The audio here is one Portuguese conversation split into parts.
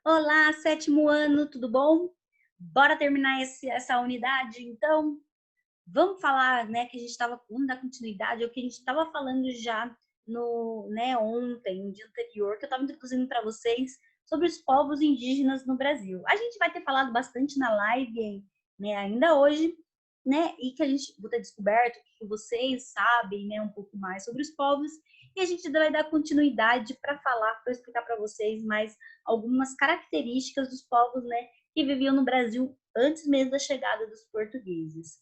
Olá, sétimo ano, tudo bom? Bora terminar essa unidade, então? Vamos falar, né, que a gente estava, vamos dar continuidade ao que a gente estava falando já no, né, ontem, no dia anterior, que eu estava introduzindo para vocês sobre os povos indígenas no Brasil. A gente vai ter falado bastante na live, né, ainda hoje, né, e que a gente vai ter descoberto que vocês sabem, né, um pouco mais sobre os povos, e a gente vai dar continuidade para falar, para explicar para vocês mais algumas características dos povos, né, que viviam no Brasil antes mesmo da chegada dos portugueses.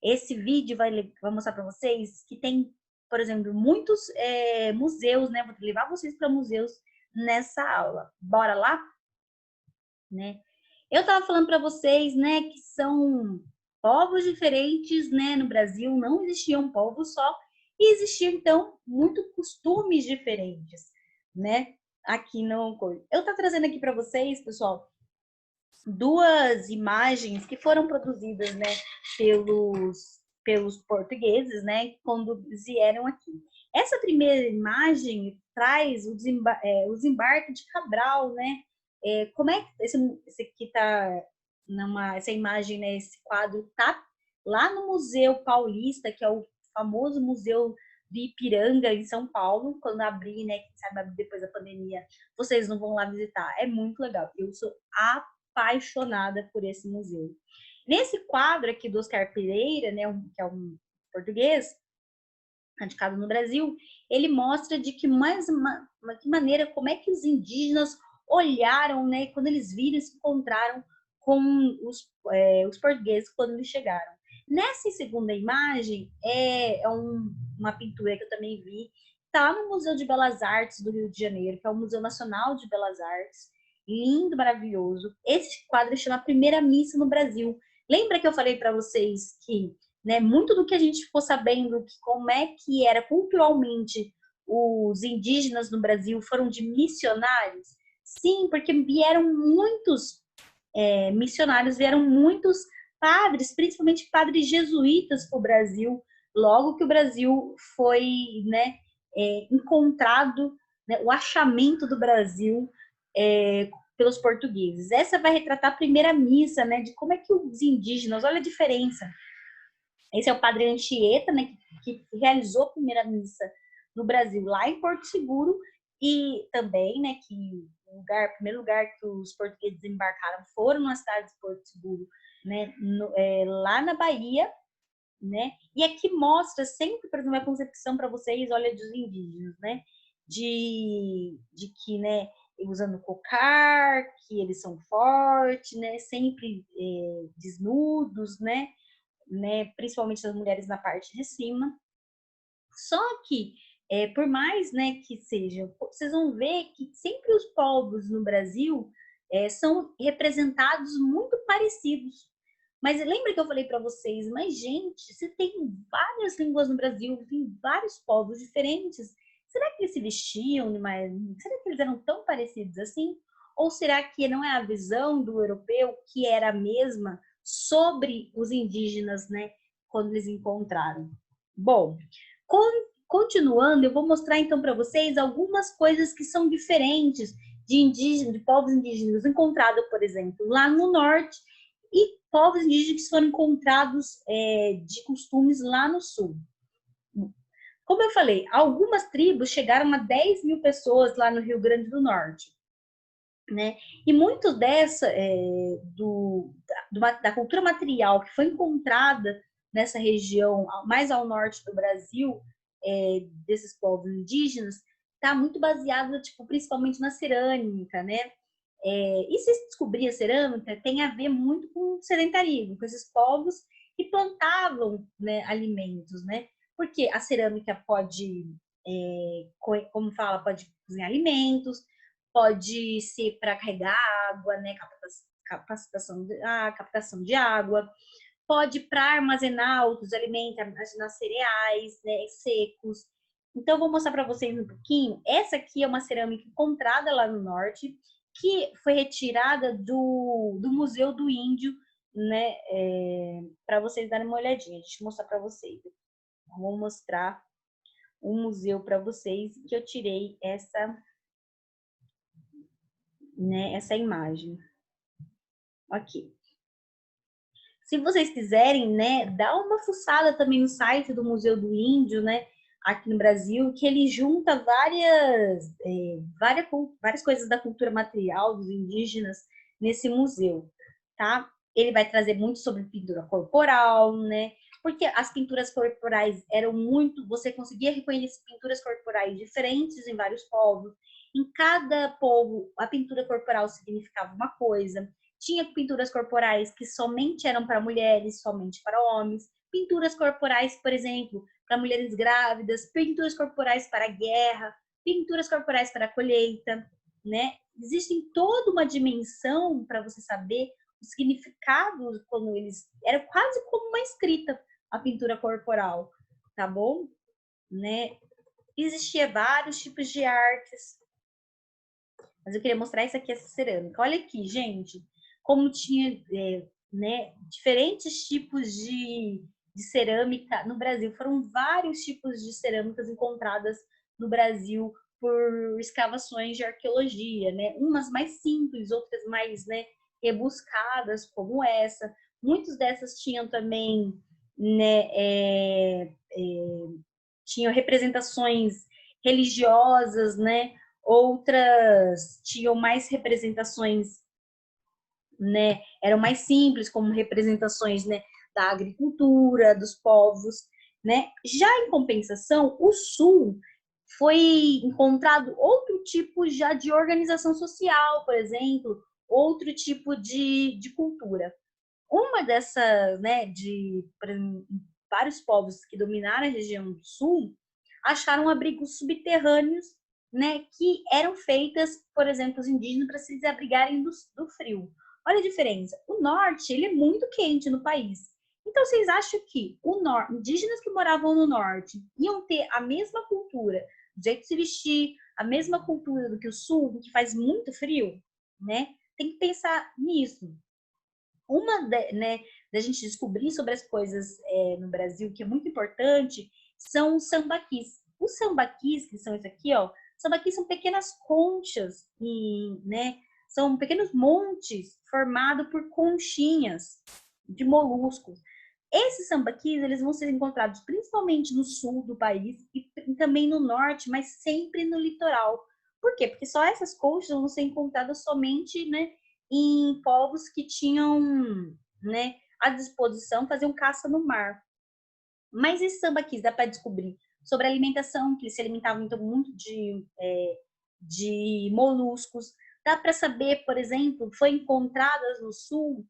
Esse vídeo vai mostrar para vocês que tem, por exemplo, muitos museus, né? Vou levar vocês para museus nessa aula. Bora lá? Né? Eu estava falando para vocês, né, que são povos diferentes, né, no Brasil, não existiam povos só, e existiam, então, muitos costumes diferentes, né, aqui no... Eu estou trazendo aqui para vocês, pessoal, duas imagens que foram produzidas, né, pelos portugueses, né, quando vieram aqui. Essa primeira imagem traz o desembarque de Cabral, né? Como é que esse aqui tá essa imagem, né, esse quadro tá lá no Museu Paulista, que é o famoso Museu de Ipiranga, em São Paulo, quando abrir, né, quem sabe depois da pandemia, vocês não vão lá visitar. É muito legal. Eu sou apaixonada por esse museu. Nesse quadro aqui do Oscar Pereira, né, que é um português radicado no Brasil, ele mostra de que que maneira, como é que os indígenas olharam, né, quando eles viram e se encontraram com os portugueses quando eles chegaram. Nessa segunda imagem, uma pintura que eu também vi, está no Museu de Belas Artes do Rio de Janeiro, que é o Museu Nacional de Belas Artes, lindo, maravilhoso. Esse quadro chama Primeira Missa no Brasil. Lembra que eu falei para vocês que, né, muito do que a gente ficou sabendo, que como é que era culturalmente os indígenas no Brasil foram de missionários? Sim, porque vieram muitos missionários, vieram muitos padres, principalmente padres jesuítas para o Brasil, logo que o Brasil foi, né, encontrado, né, o achamento do Brasil pelos portugueses. Essa vai retratar a primeira missa, né, de como é que os indígenas, olha a diferença. Esse é o padre Anchieta, né, que realizou a primeira missa no Brasil, lá em Porto Seguro, e também, né, que o primeiro lugar que os portugueses desembarcaram foram na cidade de Porto Seguro, né, lá na Bahia, né, e aqui mostra sempre, por exemplo, a concepção para vocês, olha, dos indígenas, né, de que, né, usando cocar, que eles são fortes, né, sempre desnudos, né, principalmente as mulheres na parte de cima. Só que, por mais, né, que sejam, vocês vão ver que sempre os povos no Brasil são representados muito parecidos. Mas lembra que eu falei para vocês, mas gente, se tem várias línguas no Brasil, tem vários povos diferentes, será que eles se vestiam, mas será que eles eram tão parecidos assim? Ou será que não é a visão do europeu que era a mesma sobre os indígenas, né, quando eles encontraram? Bom, continuando, eu vou mostrar então para vocês algumas coisas que são diferentes de povos indígenas encontrados, por exemplo, lá no norte, e povos indígenas que foram encontrados de costumes lá no sul. Como eu falei, algumas tribos chegaram a 10 mil pessoas lá no Rio Grande do Norte, né? E muito da cultura material que foi encontrada nessa região mais ao norte do Brasil, desses povos indígenas, está muito baseada, tipo, principalmente na cerâmica, né? E se descobrir a cerâmica, tem a ver muito com o sedentarismo, com esses povos que plantavam, né, alimentos, né? Porque a cerâmica pode, como fala, pode cozinhar alimentos, pode ser para carregar água, né, captação de água, pode para armazenar outros alimentos, armazenar cereais, né, secos. Então, vou mostrar para vocês um pouquinho. Essa aqui é uma cerâmica encontrada lá no norte, que foi retirada do Museu do Índio, né, para vocês darem uma olhadinha. Deixa eu mostrar para vocês. Vou mostrar um museu para vocês que eu tirei né, essa imagem. Ok. Se vocês quiserem, né, dá uma fuçada também no site do Museu do Índio, né, aqui no Brasil, que ele junta várias coisas da cultura material dos indígenas nesse museu, tá? Ele vai trazer muito sobre pintura corporal, né? Porque as pinturas corporais eram muito, você conseguia reconhecer pinturas corporais diferentes em vários povos. Em cada povo, a pintura corporal significava uma coisa. Tinha pinturas corporais que somente eram para mulheres, somente para homens. Pinturas corporais, por exemplo, para mulheres grávidas, pinturas corporais para a guerra, pinturas corporais para a colheita, né? Existe toda uma dimensão para você saber o significado quando eles era quase como uma escrita a pintura corporal, tá bom? Né? Existia vários tipos de artes, mas eu queria mostrar isso aqui, essa cerâmica. Olha aqui, gente, como tinha né, diferentes tipos de cerâmica no Brasil. Foram vários tipos de cerâmicas encontradas no Brasil por escavações de arqueologia, né? Umas mais simples, outras mais, né, rebuscadas, como essa. Muitas dessas tinham também, né, tinham representações religiosas, né? Outras tinham mais representações, né? Eram mais simples, como representações, né, da agricultura, dos povos, né? Já em compensação, o Sul foi encontrado outro tipo já de organização social, por exemplo, outro tipo de cultura. Uma dessas, né, vários povos que dominaram a região do sul acharam abrigos subterrâneos, né, que eram feitas, por exemplo, os indígenas para se desabrigarem do frio. Olha a diferença. O norte, ele é muito quente no país. Então, vocês acham que indígenas que moravam no norte iam ter a mesma cultura, o jeito de se vestir, a mesma cultura do que o sul, que faz muito frio, né? Tem que pensar nisso. Né, da gente descobrir sobre as coisas no Brasil, que é muito importante, são os sambaquis. Os sambaquis, que são isso aqui, ó, sambaquis são pequenas conchas, né, são pequenos montes formados por conchinhas de moluscos. Esses sambaquis, eles vão ser encontrados principalmente no sul do país e também no norte, mas sempre no litoral. Por quê? Porque só essas conchas vão ser encontradas somente, né, em povos que tinham, né, à disposição fazer um caça no mar. Mas esse sambaquis dá para descobrir sobre a alimentação, que eles se alimentavam então, muito de moluscos. Dá para saber, por exemplo, foi encontradas no sul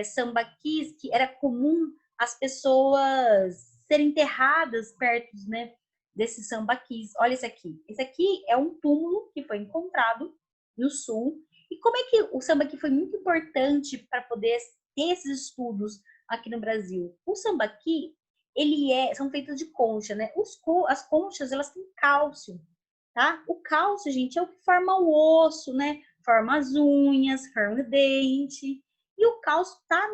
sambaquis que era comum as pessoas serem enterradas perto, né, desses sambaquis. Olha esse aqui. Esse aqui é um túmulo que foi encontrado no sul. E como é que o sambaqui foi muito importante para poder ter esses estudos aqui no Brasil? O sambaqui, são feitos de concha, né? As conchas, elas têm cálcio, tá? O cálcio, gente, é o que forma o osso, né? Forma as unhas, forma o dente. E o cálcio tá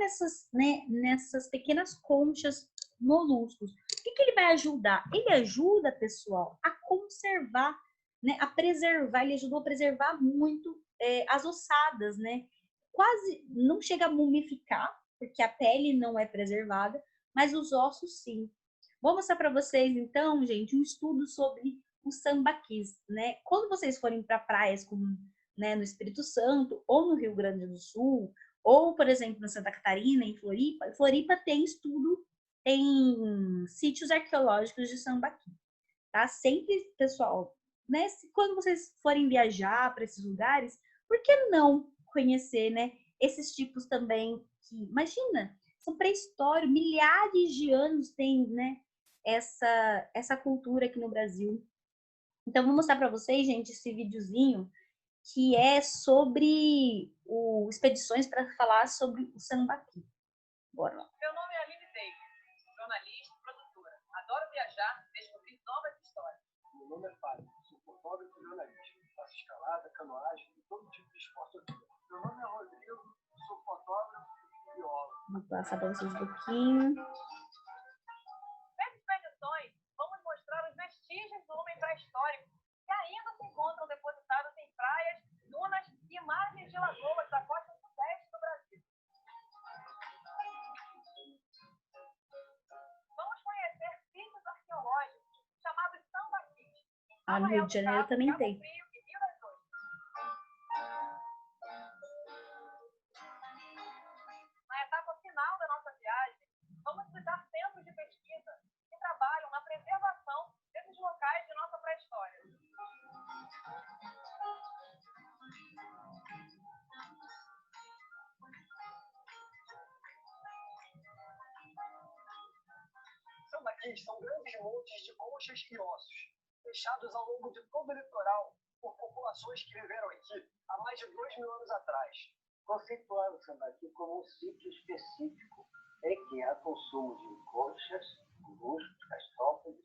nessas pequenas conchas moluscos. O que ele vai ajudar? Ele ajuda, pessoal, a conservar, né? A preservar. Ele ajudou a preservar muito as ossadas, né? Quase não chega a mumificar, porque a pele não é preservada, mas os ossos sim. Vou mostrar para vocês, então, gente, um estudo sobre os sambaquis, né? Quando vocês forem para praias como, né, no Espírito Santo ou no Rio Grande do Sul, ou, por exemplo, na Santa Catarina, em Floripa, Floripa tem estudo, tem sítios arqueológicos de sambaqui, tá? Sempre, pessoal, né? Quando vocês forem viajar para esses lugares, por que não conhecer, né? Esses tipos também que, imagina, são pré-históricos, milhares de anos tem, né? Essa cultura aqui no Brasil. Então, vou mostrar para vocês, gente, esse videozinho que é sobre expedições para falar sobre o sambaqui. Bora lá. Meu nome é Aline Davis, jornalista e produtora. Adoro viajar e descobrir novas histórias. Meu nome é Fábio, sou fotógrafo e jornalista. Faço escalada, canoagem e todo tipo de esporte. Meu nome é Rodrigo, sou fotógrafo e biólogo. Vou passar para vocês um pouquinho. Nessas expedições, vamos mostrar os vestígios do homem pré-histórico que ainda se encontram depositados em praias, dunas e mares Lá no Rio de Janeiro também Cabo tem. Frio e Rio das Ostras. Na etapa final da nossa viagem, vamos visitar centros de pesquisa que trabalham na preservação desses locais de nossa pré-história. Sambaquis são grandes montes de conchas e ossos, deixados ao longo de todo o litoral por populações que viveram aqui há mais de 2.000 anos atrás. Conceituando o Sambaqui como um sítio específico em que há consumo de conchas, musgos, castrópodes,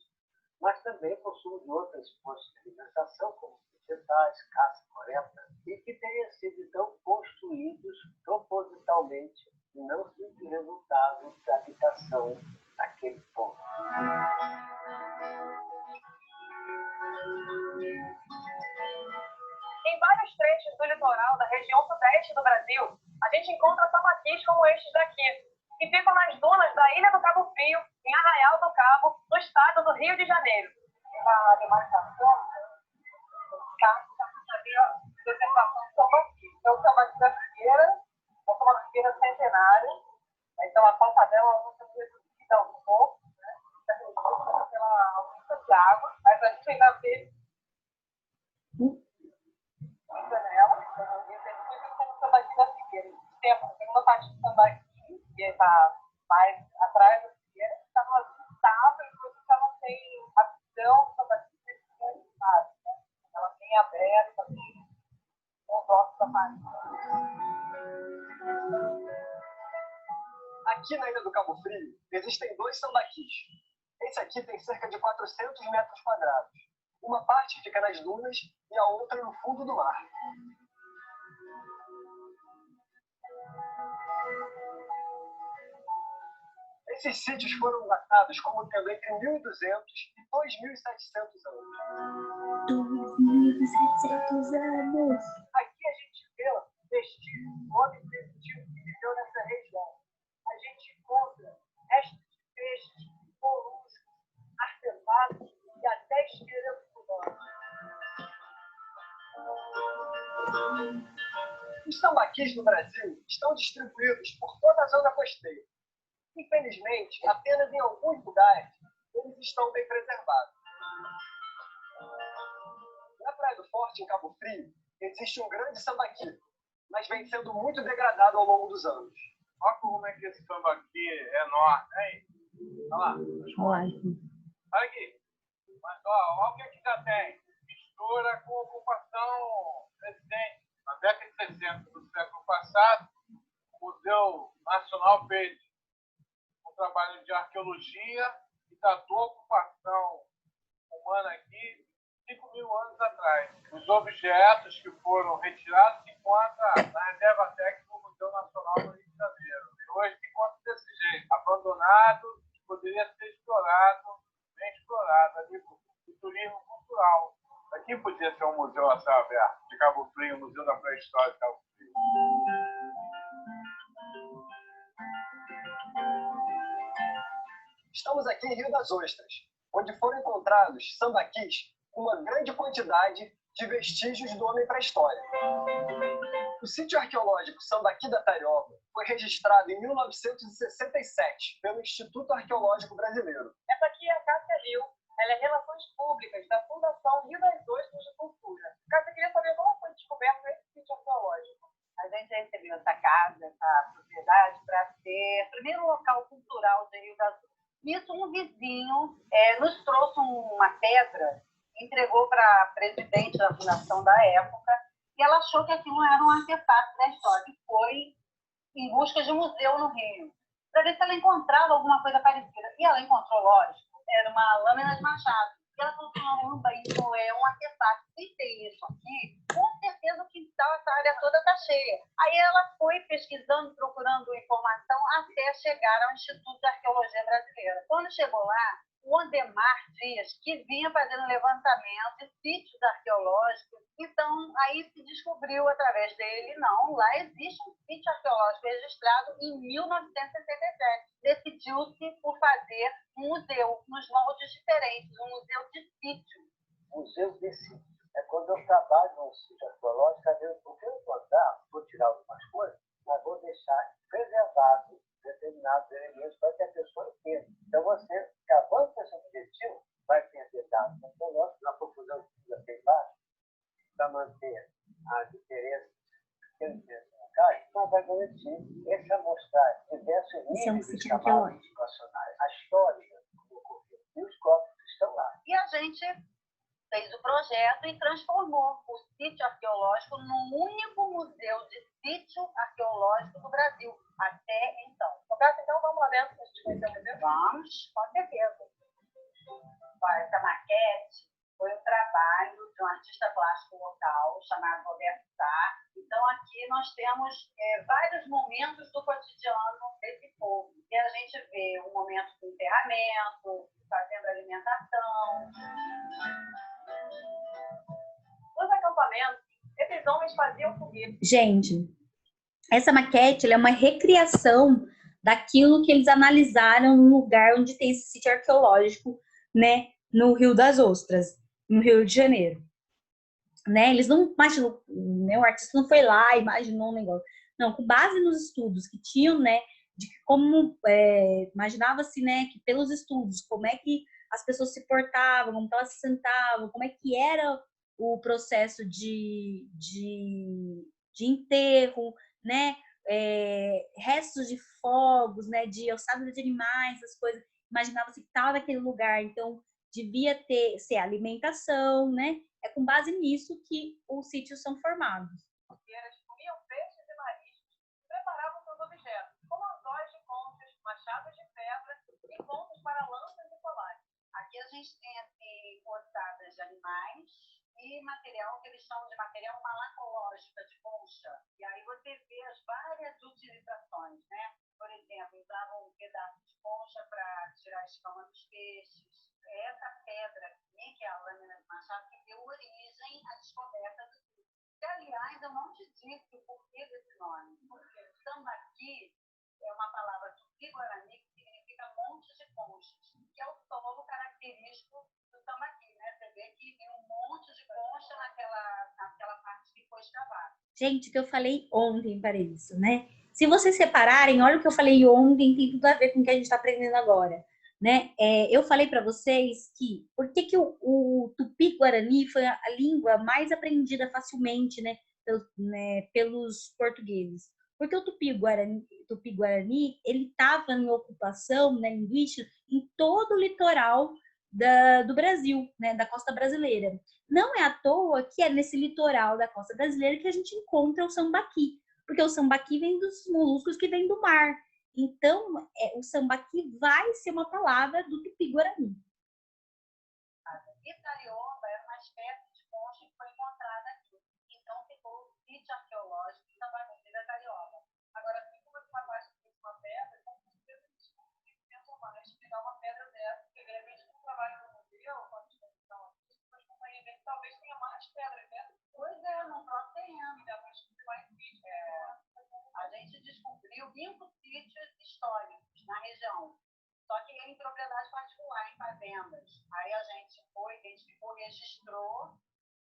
mas também consumo de outras fontes de alimentação, como vegetais, caça, coleta, e que tenham sido então construídos propositalmente e não simples resultado da habitação naquele ponto. Em vários trechos do litoral da região sudeste do Brasil, a gente encontra sambaquis como estes daqui, que ficam nas dunas da Ilha do Cabo Frio, em Arraial do Cabo, no estado do Rio de Janeiro. A demarcação está a preservação do sambaqui. Então, o sambaqui da Figueira é uma figueira centenária, então a falta dela não se reduzida um pouco, né? Pela ausência de água, mas a gente ainda vê nela, como sambaqui da Figueira. Tem a segunda parte do sambaqui, que está mais atrás da Figueira, que está numa estável, e ela tem a visão do sambaqui necessária, né? Ela tem aberta, tem os ossos da parte. Aqui na Ilha do Cabo Frio, existem 2 sambaquis. Esse aqui tem cerca de 400 metros quadrados. Uma parte fica nas dunas e a outra no fundo do mar. Esses sítios foram datados como tendo entre 1.200 e 2.700 anos. 2.700 anos. Aqui a gente vê vestígios do homem primitivo que viveu nessa região. A gente encontra restos de peixes, moluscos, artefatos e até esqueletos humanos. Os sambaquis no Brasil estão distribuídos por toda a zona costeira. Infelizmente, apenas em alguns lugares eles estão bem preservados. Na Praia do Forte, em Cabo Frio, existe um grande sambaqui, mas vem sendo muito degradado ao longo dos anos. Olha como é que esse sambaqui é enorme, hein? Olha lá. Olha aqui. Mas olha o que já tem. Mistura com ocupação recente. Na década de 60 do século passado, o Museu Nacional fez um trabalho de arqueologia e datou a ocupação humana aqui 5.000 anos atrás. Os objetos que foram retirados se encontram na Reserva Técnica do Museu Nacional do Rio de Janeiro. E hoje se encontra desse jeito, abandonado, poderia ser explorado, bem explorado, ali para o turismo cultural. Aqui podia ser um museu a céu aberto, de Cabo Frio, o Museu da Pré-História de Cabo Frio. Estamos aqui em Rio das Ostras, onde foram encontrados sambaquis com uma grande quantidade de vestígios do homem pré-histórico. O sítio arqueológico Sambaqui da Taioba foi registrado em 1967 pelo Instituto Arqueológico Brasileiro. Essa aqui é a Cássia Liu. Ela é Relações Públicas da Fundação Rio das Ostras de Cultura. Cássia, queria saber como foi descoberto esse sítio arqueológico. A gente recebeu essa casa, essa propriedade, para ser o primeiro local cultural de Rio das Ostras. Nisso, um vizinho nos trouxe uma pedra, entregou para a presidente da fundação da época, e ela achou que aquilo era um artefato da história, e foi em busca de um museu no Rio, para ver se ela encontrava alguma coisa parecida. E ela encontrou, lógico, era uma lâmina de machado. E ela falou, caramba, isso é um artefato. Se tem isso aqui, com certeza o quintal, essa área toda está cheia. Aí ela foi pesquisando, procurando informação, até chegar ao Instituto de Arqueologia Brasileira. Quando chegou lá, o Ondemar Dias, que vinha fazendo levantamento de sítios arqueológicos, então aí se descobriu através dele, não, lá existe um sítio arqueológico registrado em 1967. Decidiu-se por fazer um museu, nos moldes diferentes, um museu de sítio. museus de sítio. É quando eu trabalho num sítio arqueológico, às vezes, porque eu vou tirar algumas coisas, mas vou deixar preservado determinados elementos para que a pessoa entenda. Então, você, cavando com esse objetivo, vai perder dados arqueológicos na profusão que já tem baixo, para manter as diferenças locais, então vai garantir essa amostragem diversos níveis de camadas educacionais, a história e os corpos que estão lá. E a gente fez o projeto e transformou o sítio arqueológico num único museu de sítio arqueológico do Brasil, até então. Roberto, então vamos lá dentro para a gente conhecer o museu? Vamos, com certeza. Essa maquete foi um trabalho de um artista plástico local chamado Roberto Sá. Então, aqui nós temos vários momentos do cotidiano desse povo. E a gente vê um momento de enterramento, fazendo alimentação. Nos acampamentos, esses homens faziam foguete. Gente, essa maquete ela é uma recriação daquilo que eles analisaram no lugar onde tem esse sítio arqueológico, né, no Rio das Ostras, no Rio de Janeiro. Né? Eles não imaginam, né? O artista não foi lá e imaginou um negócio. Não, com base nos estudos que tinham, né, de como imaginava-se, né, que pelos estudos, como é que as pessoas se portavam, como elas se sentavam, como é que era o processo de enterro, né, restos de fogos, né, de ossada de animais, as coisas. Imaginava-se que estava naquele lugar, então devia ser alimentação, né? É com base nisso que os sítios são formados. Eles comiam peixes e mariscos e preparavam seus objetos, como anzóis de conchas, machados de pedra e pontos para lanças e colares. Aqui a gente tem ossadas de animais e material que eles chamam de material malacológico, de concha. E aí você vê as várias utilizações, né? Por exemplo, usavam um pedaço de concha para tirar a escama dos peixes. Essa pedra aqui, que é a lâmina de machado, que deu origem à descoberta do tudo. Que, aliás, eu não te disse o porquê desse nome. Porque tambaqui é uma palavra tupi-guarani que significa monte de conchas, que é o solo característico do tambaqui, né? Você vê que tem um monte de concha naquela parte que foi escavada. Gente, o que eu falei ontem para isso, né? Se vocês separarem, olha o que eu falei ontem, tem tudo a ver com o que a gente está aprendendo agora. Né? Eu falei para vocês que por que o Tupi-Guarani foi a língua mais aprendida facilmente, né, pelos portugueses. Porque o Tupi-Guarani ele estava em ocupação, né, linguística em todo o litoral do Brasil, né, da costa brasileira. Não é à toa que é nesse litoral da costa brasileira que a gente encontra o sambaqui, porque o sambaqui vem dos moluscos que vem do mar. Então, o sambaqui vai ser uma palavra do Tupi-Guarani. A Itarioba era uma espécie de concha que foi encontrada aqui. Então, ficou o sítio arqueológico de Tambaqui da Itarioba. Agora, assim como uma parte de uma pedra, então, você tentou mais pegar uma pedra dessa, porque de repente, no trabalho no museu, quando a gente está aqui, as companhias dele talvez tenha mais pedras dentro. Pois é, não próprio terreno, dá para descobrir mais sítios. A gente descobriu 5 sítios históricos na região, só que em propriedade particular, em fazendas. Aí a gente foi, identificou, registrou,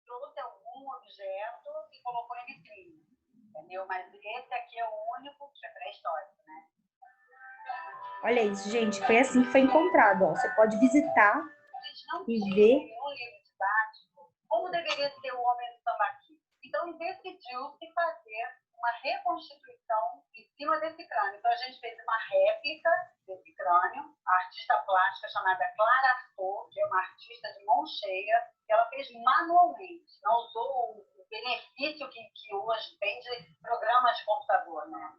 trouxe algum objeto e colocou em vitrine, entendeu? Mas esse aqui é o único que é pré-histórico, né? Olha isso, gente, foi assim que foi encontrado, ó. Você pode visitar e ver. Um livro didático, como deveria ser o homem do tambaqui. Então, decidiu-se fazer uma reconstituição em cima desse crânio. Então, a gente fez uma réplica desse crânio. A artista plástica chamada Clara Arthur, que é uma artista de mão cheia, que ela fez manualmente. Não usou o benefício que hoje tem de programas de computador, né?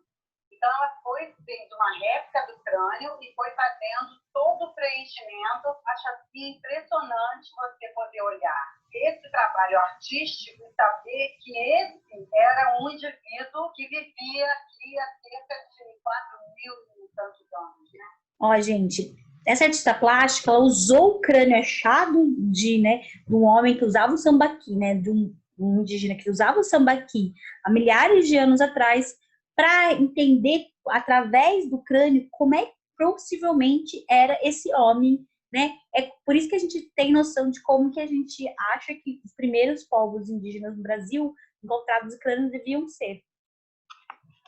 Então, ela fez uma réplica do crânio e foi fazendo todo o preenchimento. Acho assim impressionante você poder olhar esse trabalho artístico e saber que esse era um indivíduo que vivia aqui há cerca de 4.000 e tantos anos, né? Ó, gente, essa artista plástica, ela usou o crânio achado de um homem que usava o sambaqui, né? De um indígena que usava o sambaqui há milhares de anos atrás, para entender, através do crânio, como é que possivelmente era esse homem né? É por isso que a gente tem noção de como que a gente acha que os primeiros povos indígenas no Brasil encontrados em crânios deviam ser.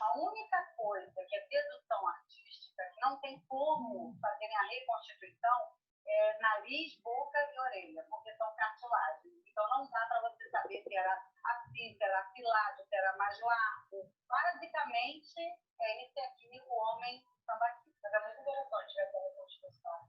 A única coisa que é dedução artística, que não tem como fazerem a reconstituição, é nariz, boca e orelha, porque são cartilagens. Então não dá para você saber se era assim, se era afilado, se era mais largo. Basicamente, esse aqui o homem sambaqui. Mas é muito interessante essa reconstituição.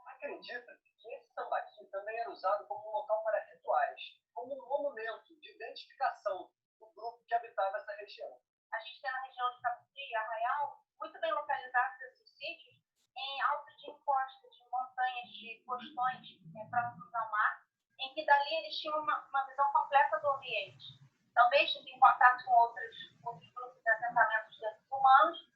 Acredita que esse sambaqui também era usado como um local para rituais, como um monumento de identificação do grupo que habitava essa região. A gente tem na região de Capivari, Arraial, muito bem localizados esses sítios, em altos de encostas, de montanhas, de costões próximos ao mar, em que dali eles tinham uma visão completa do ambiente. Talvez em contato com outros grupos de assentamentos desses humanos,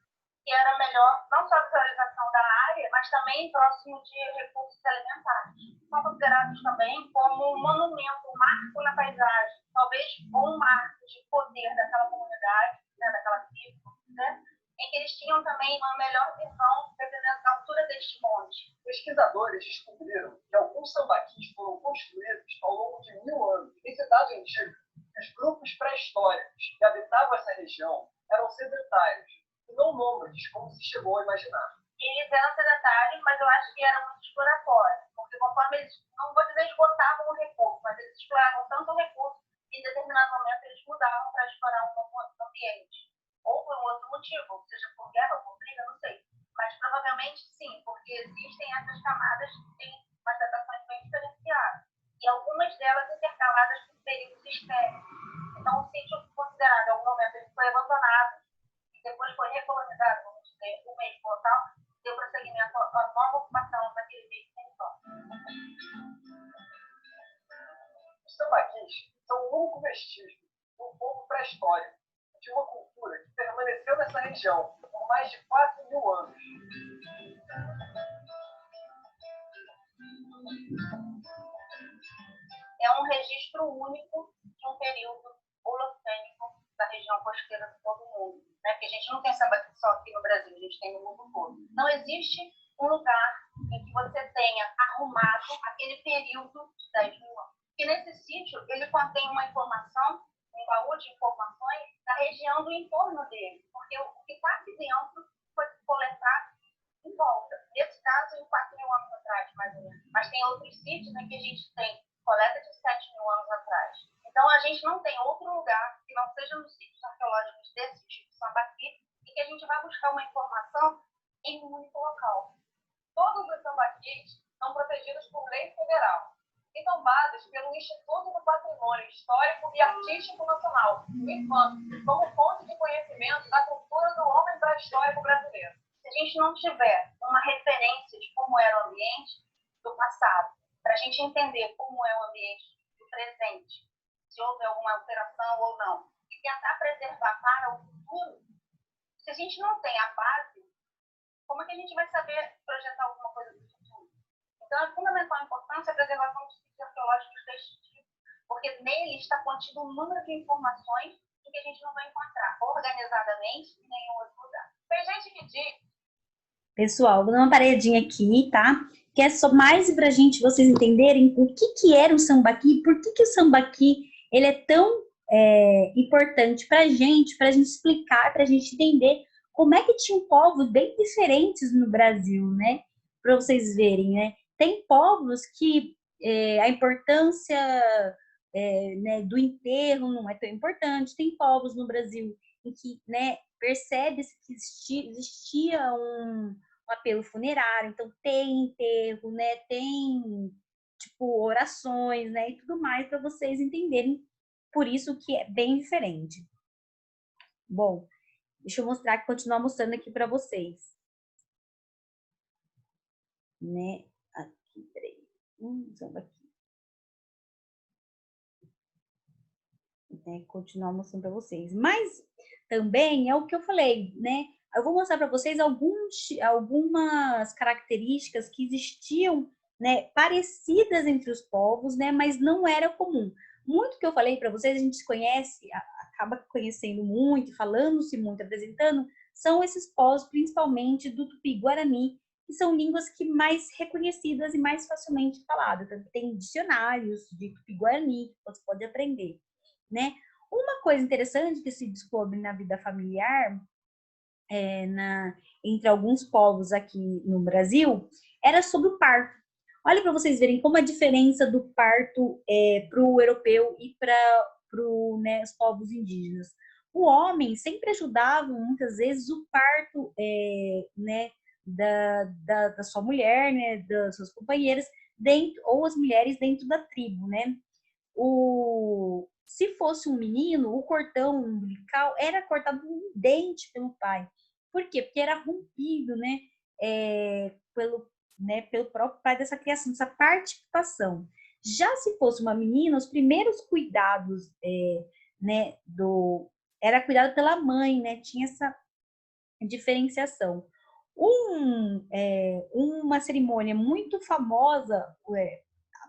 que era melhor não só a visualização da área, mas também próximo de recursos alimentares. São considerados também como um monumento, um marco na paisagem, talvez um marco de poder daquela comunidade, né, daquela tribo, né, em que eles tinham também uma melhor visão representando a altura deste monte. Pesquisadores descobriram que alguns sambaquis foram construídos ao longo de 1000 anos. Em cidade antiga, os grupos pré-históricos que habitavam essa região eram sedentários e não nômades, como se chegou a imaginar. Eles eram sedentários, mas eu acho que eram muito exploratórios, porque conforme eles, não vou dizer esgotavam o recurso, mas eles exploravam tanto o recurso que em determinado momento eles mudavam para explorar um novo ambiente. Ou por um outro motivo, seja por guerra ou por briga, não sei. Mas provavelmente sim, porque existem essas camadas que têm umas datações bem diferenciadas. E algumas delas intercaladas por períodos estéreis. Então o sítio considerado, em algum momento, ele foi abandonado e depois foi recolonizado, vamos dizer, o mesmo local, deu prosseguimento à nova ocupação daquele mesmo território. Os sambaquis são o único vestígio do povo pré-histórico, de uma cultura que permaneceu nessa região por mais de 4.000 anos. É um registro único de um período holocênico da região costeira de todo mundo. Né? Porque a gente não tem sambaqui só aqui no Brasil, a gente tem no mundo todo. Não existe um lugar em que você tenha arrumado aquele período de 10.000 anos. Porque nesse sítio, ele contém uma informação, um baú de informações da região do entorno dele. Porque o que está aqui dentro foi coletado em volta. Nesse caso, em 4.000 anos atrás, mais ou menos. Mas tem outros sítios em que a gente tem coleta de 7.000 anos atrás. Então, a gente não tem outro lugar que não seja nos sítios arqueológicos desse tipo de sambaqui e que a gente vai buscar uma informação em um único local. Todos os sambaquis são protegidos por lei federal e tombados pelo Instituto do Patrimônio Histórico e Artístico Nacional, o IPAM, como fonte de conhecimento da cultura do homem pré-histórico brasileiro. Se a gente não tiver uma referência de como era o ambiente do passado, para a gente entender como é o ambiente do presente, se houve alguma alteração ou não, e tentar preservar para o futuro, se a gente não tem a base, como é que a gente vai saber projetar alguma coisa do futuro? Então, é fundamental a importância a preservação dos sítios arqueológicos deste tipo, porque nele está contido um número de informações que a gente não vai encontrar organizadamente em nenhum outro lugar. Tem gente que diz... Pessoal, vou dar uma paredinha aqui, tá? Que é só mais pra gente, vocês entenderem o que era o sambaqui, por que o sambaqui ele é tão importante pra gente explicar, pra gente entender como é que tinham povos bem diferentes no Brasil, né? Pra vocês verem, né? Tem povos que a importância né, do enterro não é tão importante. Tem povos no Brasil em que, né, percebe-se que existia um apelo funerário, então tem enterro, né, tem tipo orações, né, e tudo mais para vocês entenderem. Por isso que é bem diferente. Bom, deixa eu mostrar, continuar mostrando aqui para vocês, né? Aqui, peraí, usando aqui. Continuar mostrando para vocês. Mas também é o que eu falei, né? Eu vou mostrar para vocês algumas características que existiam, né, parecidas entre os povos, né, mas não era comum. Muito que eu falei para vocês, a gente conhece, acaba conhecendo muito, falando-se muito, apresentando, são esses povos, principalmente do Tupi-Guarani, que são línguas que mais reconhecidas e mais facilmente faladas. Então, tem dicionários de Tupi-Guarani que você pode aprender, né? Uma coisa interessante que se descobre na vida familiar, entre alguns povos aqui no Brasil, era sobre o parto. Olha para vocês verem como a diferença do parto para o europeu e para né, os povos indígenas. O homem sempre ajudava, muitas vezes, o parto né, da sua mulher, né, das suas companheiras, dentro, ou as mulheres dentro da tribo, né? Se fosse um menino, o cordão umbilical era cortado um dente pelo pai. Por quê? Porque era rompido, né, pelo próprio pai dessa criação, dessa participação. Já se fosse uma menina, os primeiros cuidados, né, era cuidado pela mãe, né? Tinha essa diferenciação. Uma cerimônia muito famosa,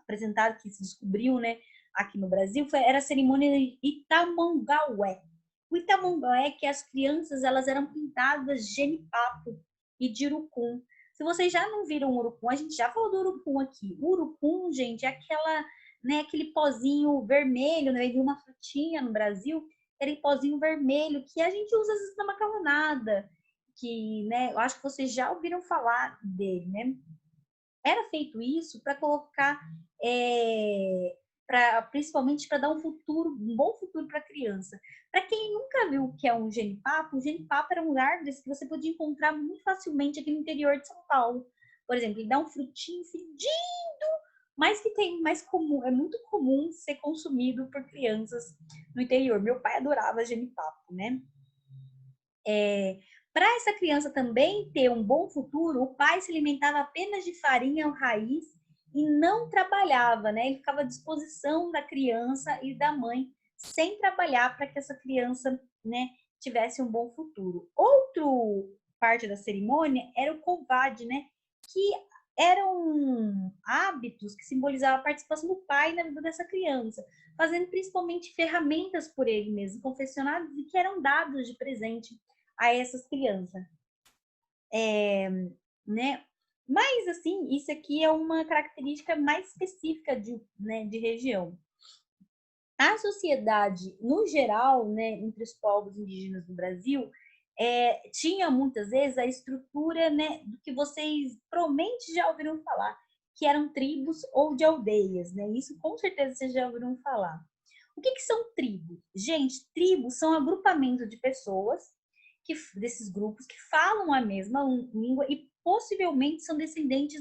apresentada, que se descobriu, né, aqui no Brasil, era a cerimônia de Itamanguaué. O Itamanguaué é que as crianças elas eram pintadas de genipapo e de urucum. Se vocês já não viram o urucum, a gente já falou do urucum aqui. O urucum, gente, é aquele pozinho vermelho, né, de uma frutinha no Brasil, aquele pozinho vermelho que a gente usa às vezes na macarronada, que, né, eu acho que vocês já ouviram falar dele, né? Era feito isso para colocar, principalmente para dar um bom futuro para a criança. Para quem nunca viu o que é um genipapo era um lugar desse que você podia encontrar muito facilmente aqui no interior de São Paulo. Por exemplo, ele dá um frutinho fedido, mas que é muito comum ser consumido por crianças no interior. Meu pai adorava genipapo, né? Para essa criança também ter um bom futuro, o pai se alimentava apenas de farinha ou raiz e não trabalhava, né? Ele ficava à disposição da criança e da mãe sem trabalhar para que essa criança, né, tivesse um bom futuro. Outra parte da cerimônia era o combade, né? Que eram hábitos que simbolizavam a participação do pai na vida dessa criança, fazendo principalmente ferramentas por ele mesmo, confeccionadas e que eram dados de presente a essas crianças. Né? Mas, assim, isso aqui é uma característica mais específica de região. A sociedade, no geral, né, entre os povos indígenas do Brasil, tinha muitas vezes a estrutura, né, do que vocês provavelmente já ouviram falar, que eram tribos ou de aldeias, né? Isso com certeza vocês já ouviram falar. O que são tribos? Gente, tribos são agrupamento de pessoas, desses grupos que falam a mesma língua e possivelmente são descendentes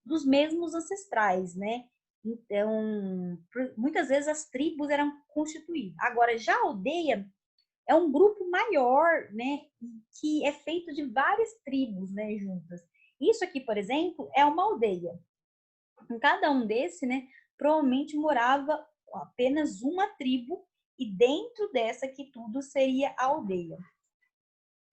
dos mesmos ancestrais, né? Então, muitas vezes as tribos eram constituídas. Agora, já a aldeia é um grupo maior, né, que é feito de várias tribos, né, juntas. Isso aqui, por exemplo, é uma aldeia. Em cada um desse, né, provavelmente morava apenas uma tribo e dentro dessa que tudo seria a aldeia.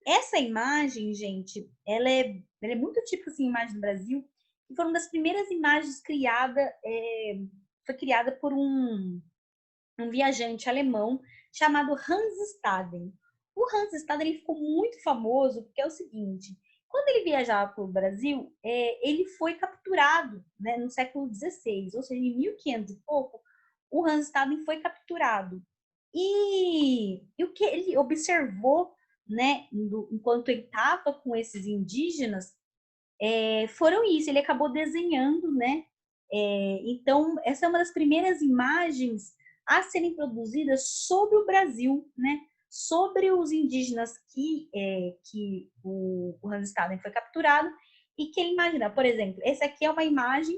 Essa imagem, gente, ela é muito típica assim, imagem do Brasil, e foi uma das primeiras imagens criada, foi criada por um viajante alemão chamado Hans Staden. O Hans Staden ele ficou muito famoso porque é o seguinte, quando ele viajava para o Brasil, ele foi capturado, né, no século XVI, ou seja, em 1500 e pouco, o Hans Staden foi capturado. E o que ele observou, né, enquanto ele estava com esses indígenas, foram isso, ele acabou desenhando, né? Então, essa é uma das primeiras imagens a serem produzidas sobre o Brasil, né? Sobre os indígenas que o Hans Staden foi capturado e que ele imagina, por exemplo, esse aqui é uma imagem,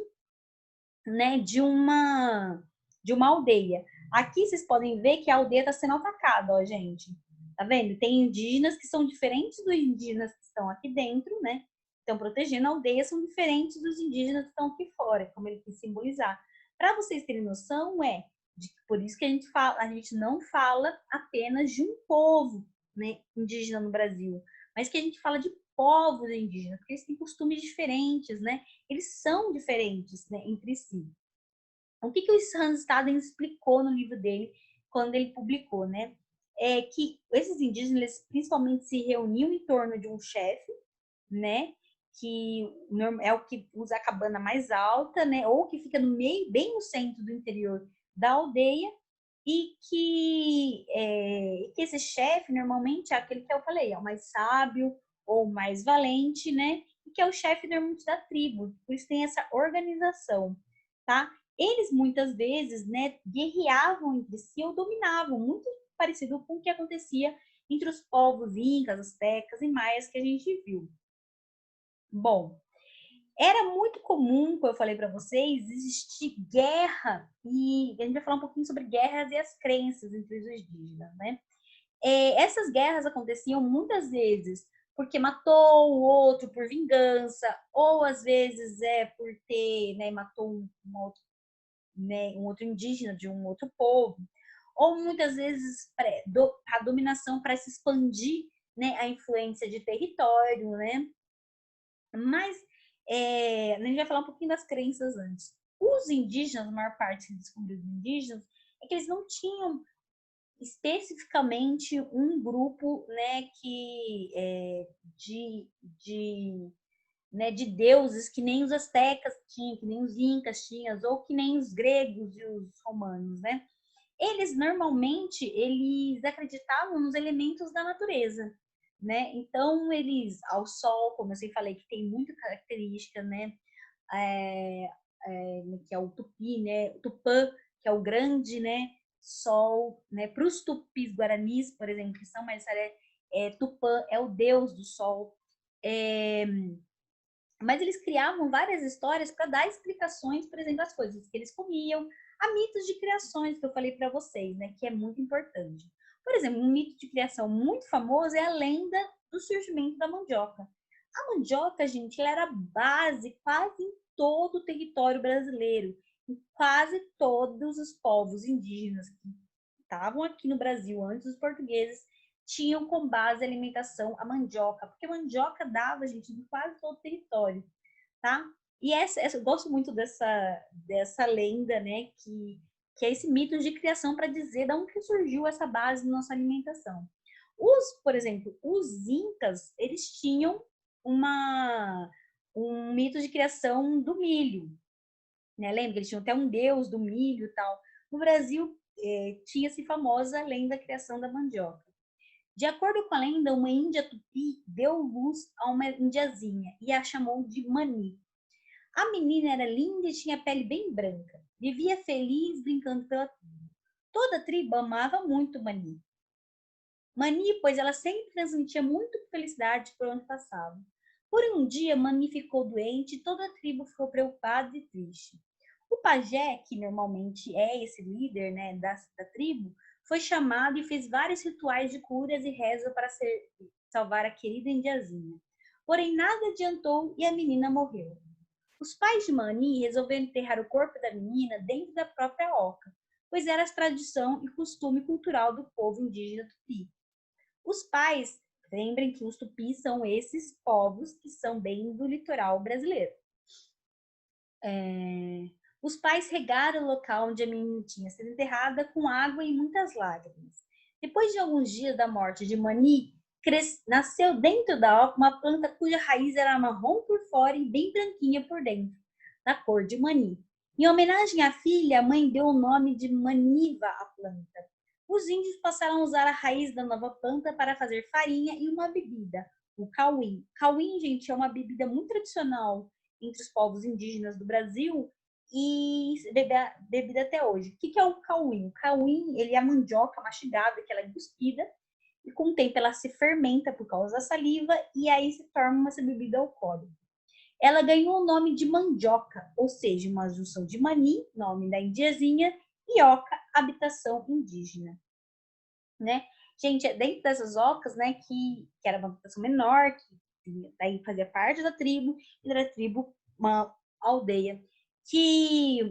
né, de uma aldeia. Aqui vocês podem ver que a aldeia está sendo atacada, ó, gente. Tá vendo? Tem indígenas que são diferentes dos indígenas que estão aqui dentro, né? Estão protegendo a aldeia, são diferentes dos indígenas que estão aqui fora, como ele quis simbolizar. Para vocês terem noção, por isso que a gente não fala apenas de um povo, né, indígena no Brasil, mas que a gente fala de povos indígenas, porque eles têm costumes diferentes, né? Eles são diferentes, né, entre si. O que o Hans Staden explicou no livro dele quando ele publicou, né? que esses indígenas eles principalmente se reuniam em torno de um chefe, né? Que é o que usa a cabana mais alta, né? Ou que fica no meio, bem no centro do interior da aldeia, e que esse chefe normalmente é aquele que eu falei, é o mais sábio ou mais valente, né? E que é o chefe normalmente da tribo, por isso tem essa organização, tá? Eles muitas vezes, né, guerreavam entre si ou dominavam, muito parecido com o que acontecia entre os povos incas, astecas e maias que a gente viu. Bom, era muito comum, como eu falei para vocês, existir guerra, e a gente vai falar um pouquinho sobre guerras e as crenças entre os indígenas, né? Essas guerras aconteciam muitas vezes porque matou o outro por vingança, ou às vezes por ter, né, matou um outro indígena de um outro povo, ou muitas vezes a dominação para se expandir, né, a influência de território, né? Mas a gente vai falar um pouquinho das crenças antes. Os indígenas, a maior parte que descobriu dos indígenas, é que eles não tinham especificamente um grupo, né, de deuses que nem os astecas tinham, que nem os incas tinham, ou que nem os gregos e os romanos, né? Eles normalmente eles acreditavam nos elementos da natureza, né? Então eles ao sol, como eu sempre falei, que tem muita característica, né? Que é o tupi, né? O tupã, que é o grande, né? Sol, né? Para os tupis guaranis, por exemplo, que são mais Tupã é o deus do sol. Mas eles criavam várias histórias para dar explicações, por exemplo, às coisas que eles comiam, a mitos de criações que eu falei para vocês, né, que é muito importante. Por exemplo, um mito de criação muito famoso é a lenda do surgimento da mandioca. A mandioca, gente, ela era base quase em todo o território brasileiro, em quase todos os povos indígenas que estavam aqui no Brasil antes dos portugueses tinham como base a alimentação a mandioca, porque a mandioca dava, gente, em quase todo o território, tá? E eu gosto muito dessa lenda, né, que é esse mito de criação para dizer de onde surgiu essa base da nossa alimentação. Por exemplo, os incas, eles tinham um mito de criação do milho, né? Lembra que eles tinham até um deus do milho e tal. No Brasil, tinha-se famosa lenda da criação da mandioca. De acordo com a lenda, uma índia tupi deu luz a uma indiazinha e a chamou de Mani. A menina era linda e tinha pele bem branca. Vivia feliz brincando pela tribo. Toda a tribo amava muito Mani. Mani, pois ela sempre transmitia muita felicidade por onde passava. Por um dia, Mani ficou doente e toda a tribo ficou preocupada e triste. O pajé, que normalmente é esse líder, né, da tribo, foi chamado e fez vários rituais de curas e reza para salvar a querida indiazinha. Porém, nada adiantou e a menina morreu. Os pais de Mani resolveram enterrar o corpo da menina dentro da própria oca, pois era a tradição e costume cultural do povo indígena tupi. Os pais, lembrem que os tupis são esses povos que são bem do litoral brasileiro. Os pais regaram o local onde a menina tinha sido enterrada com água e muitas lágrimas. Depois de alguns dias da morte de Mani, nasceu dentro da oca uma planta cuja raiz era marrom por fora e bem branquinha por dentro, da cor de Mani. Em homenagem à filha, a mãe deu o nome de Maniva à planta. Os índios passaram a usar a raiz da nova planta para fazer farinha e uma bebida, o cauim. Cauim, gente, é uma bebida muito tradicional entre os povos indígenas do Brasil e bebida até hoje. O que é o cauim? O cauim, ele é a mandioca mastigada, que ela é cuspida, e com o tempo ela se fermenta por causa da saliva e aí se torna essa bebida alcoólica. Ela ganhou o nome de mandioca, ou seja, uma junção de Mani, nome da indiazinha, e oca, habitação indígena, né? Gente, dentro dessas ocas, né, que era uma habitação menor, que daí fazia parte da tribo, e da tribo uma aldeia, que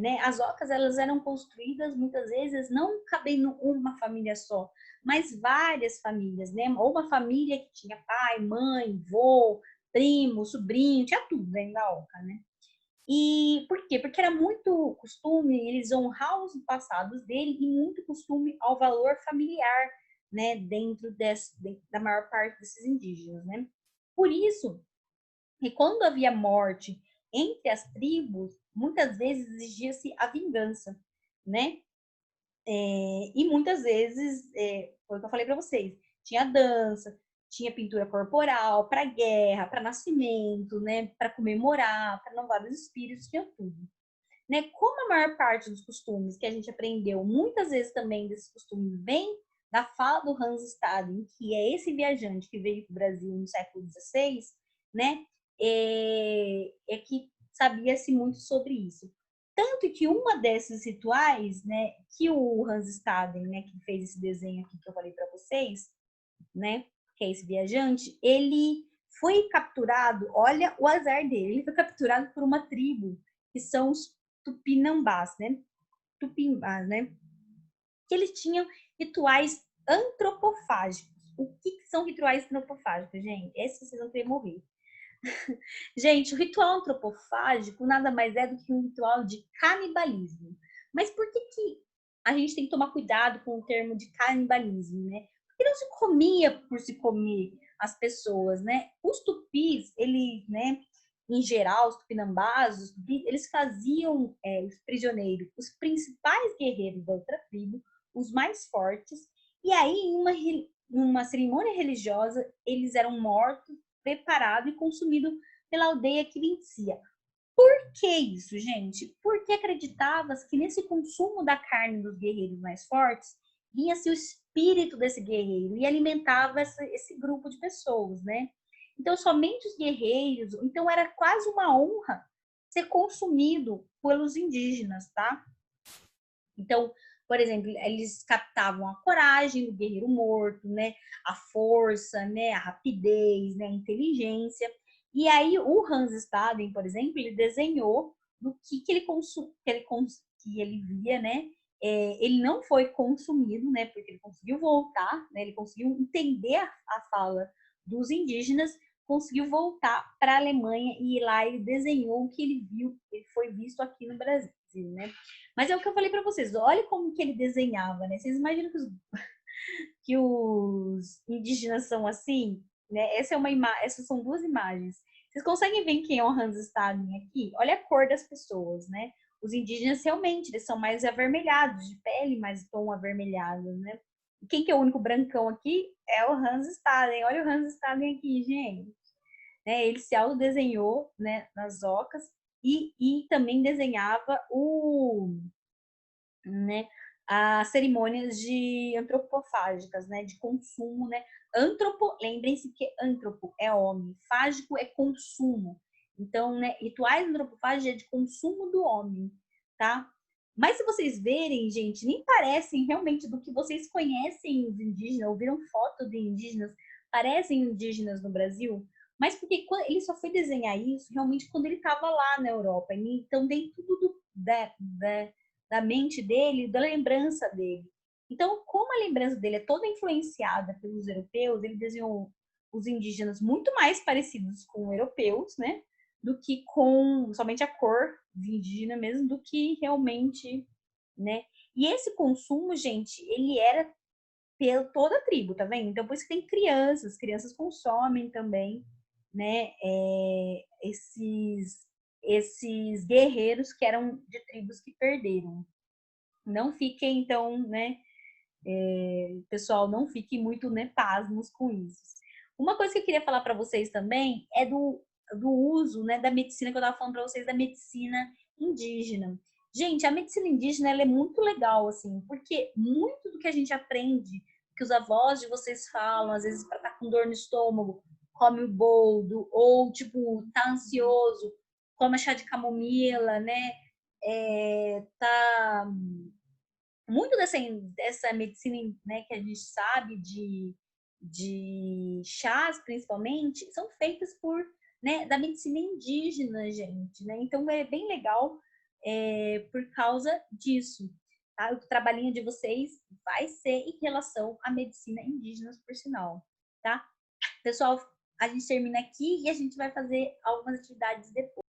né, as ocas elas eram construídas muitas vezes não cabendo uma família só, mas várias famílias, né? Ou uma família que tinha pai, mãe, vô, primo, sobrinho, tinha tudo dentro da oca, né? E por quê? Porque era muito costume eles honrar os passados dele e muito costume ao valor familiar, né, dentro da maior parte desses indígenas, né? Por isso, e quando havia morte entre as tribos, muitas vezes exigia-se a vingança, né? E muitas vezes, foi o que eu falei para vocês, tinha dança, tinha pintura corporal, para guerra, para nascimento, né? Para comemorar, para louvar os espíritos, tinha tudo. Né? Como a maior parte dos costumes que a gente aprendeu, muitas vezes também desses costumes vem da fala do Hans Staden, que é esse viajante que veio para o Brasil no século XVI, né? É que sabia-se muito sobre isso. Tanto que uma desses rituais, né, que o Hans Staden, né, que fez esse desenho aqui que eu falei para vocês, né, que é esse viajante, ele foi capturado, olha o azar dele, ele foi capturado por uma tribo, que são os Tupinambás, né? Tupinambás, né? Que eles tinham rituais antropofágicos. O que são rituais antropofágicos, gente? Esses vocês vão querer morrer. Gente, o ritual antropofágico nada mais é do que um ritual de canibalismo. Mas por que a gente tem que tomar cuidado com o termo de canibalismo, né? Porque não se comia por se comer as pessoas, né? Os tupis, eles, né, em geral, os tupinambás, os tupis, eles faziam os prisioneiros, os principais guerreiros da outra tribo, os mais fortes, e aí, em uma cerimônia religiosa, eles eram mortos, preparados e consumidos pela aldeia que vencia. Por que isso, gente? Porque acreditava-se que nesse consumo da carne dos guerreiros mais fortes, vinha-se o espírito desse guerreiro e alimentava esse grupo de pessoas, né? Então, somente os guerreiros, então era quase uma honra ser consumido pelos indígenas, tá? Então, por exemplo, eles captavam a coragem do guerreiro morto, né? A força, né? A rapidez, né? A inteligência. E aí o Hans Staden, por exemplo, ele desenhou do que ele via, né? Ele não foi consumido, né? Porque ele conseguiu voltar, né? Ele conseguiu entender a fala dos indígenas, conseguiu voltar para a Alemanha e lá ele desenhou o que ele viu, ele foi visto aqui no Brasil, né? Mas é o que eu falei para vocês, olha como que ele desenhava, né? Vocês imaginam que os indígenas são assim, né? Essas são duas imagens. Vocês conseguem ver quem é o Hans Staden aqui? Olha a cor das pessoas, né? Os indígenas realmente, eles são mais avermelhados, de pele mais tom avermelhado, né? E quem que é o único brancão aqui? É o Hans Staden. Olha o Hans Staden aqui, gente. Ele se autodesenhou, né, nas ocas e também desenhava né, as cerimônias de antropofágicas, né, de consumo, né? Lembrem-se que antropo é homem, fágico é consumo. Então, né, rituais antropofágicos é de consumo do homem, tá? Mas se vocês verem, gente, nem parecem realmente do que vocês conhecem os indígenas, ouviram foto de indígenas, parecem indígenas no Brasil, mas porque ele só foi desenhar isso realmente quando ele estava lá na Europa. Então, tem tudo da mente dele, da lembrança dele. Então, como a lembrança dele é toda influenciada pelos europeus, ele desenhou os indígenas muito mais parecidos com europeus, né? Do que com somente a cor de indígena mesmo, do que realmente, né? E esse consumo, gente, ele era pela toda a tribo, tá vendo? Então, por isso que tem crianças consomem também, né? Esses guerreiros que eram de tribos que perderam. Não fiquem, então, né, pessoal, não fiquem muito, né, pasmos com isso. Uma coisa que eu queria falar para vocês também é do uso, né, da medicina, que eu estava falando para vocês, da medicina indígena. Gente, a medicina indígena, ela é muito legal, assim, porque muito do que a gente aprende, que os avós de vocês falam, às vezes para estar com dor no estômago, come o boldo, ou, tipo, tá ansioso, come chá de camomila, né, tá muito dessa medicina, né, que a gente sabe de chás, principalmente, são feitas né, da medicina indígena, gente, né? Então é bem legal por causa disso. Tá? O trabalhinho de vocês vai ser em relação à medicina indígena, por sinal, tá? Pessoal, a gente termina aqui e a gente vai fazer algumas atividades depois.